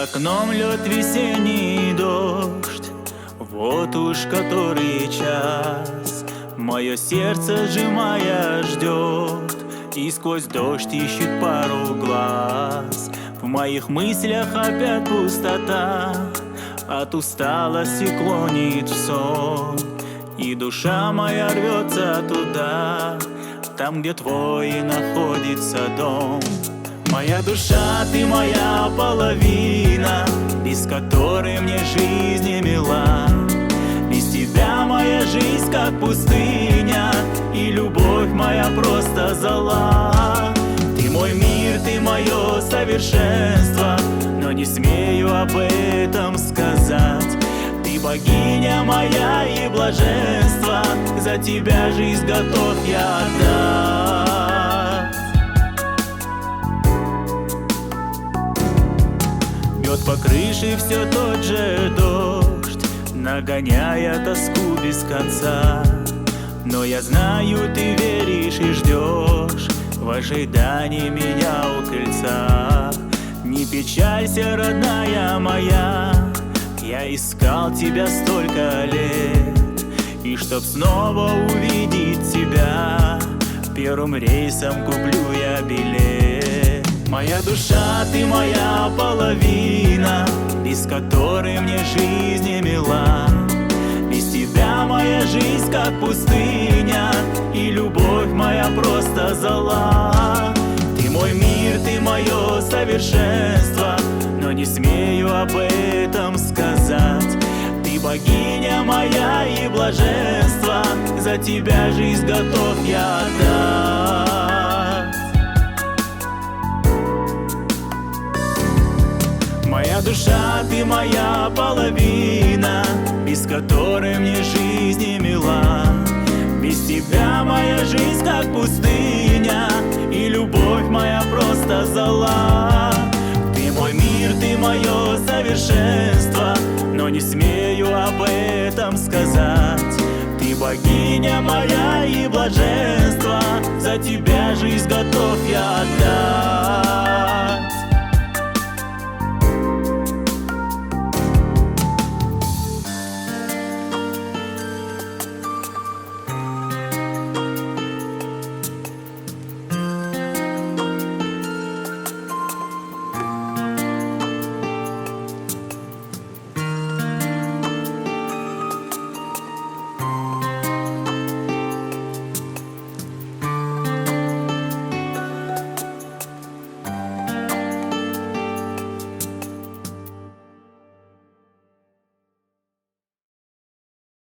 За окном льет весенний дождь, вот уж который час. Мое сердце, сжимая, ждет, и сквозь дождь ищет пару глаз. В моих мыслях опять пустота, от усталости клонит в сон, и душа моя рвется туда, там, где твой находится дом. Моя душа, ты моя половина, без которой мне жизнь не мила. Без тебя моя жизнь как пустыня, и любовь моя просто зола. Ты мой мир, ты мое совершенство, но не смею об этом сказать. Ты богиня моя и блаженство, за тебя жизнь готов я отдать. Бьет по крыше все тот же дождь, нагоняя тоску без конца. Но я знаю, ты веришь и ждешь в ожидании меня у крыльца. Не печалься, родная моя, я искал тебя столько лет, и чтоб снова увидеть тебя, первым рейсом куплю я билет. Моя душа, ты моя половина, без которой мне жизнь не мила. Без тебя моя жизнь как пустыня, и любовь моя просто зола. Ты мой мир, ты мое совершенство, но не смею об этом сказать. Ты богиня моя и блаженство, за тебя жизнь готов я отдать. Моя душа, ты моя половина, без которой мне жизнь не мила. Без тебя моя жизнь как пустыня, и любовь моя просто зола. Ты мой мир, ты мое совершенство, но не смею об этом сказать. Ты богиня моя и блаженство, за тебя жизнь готов я отдать.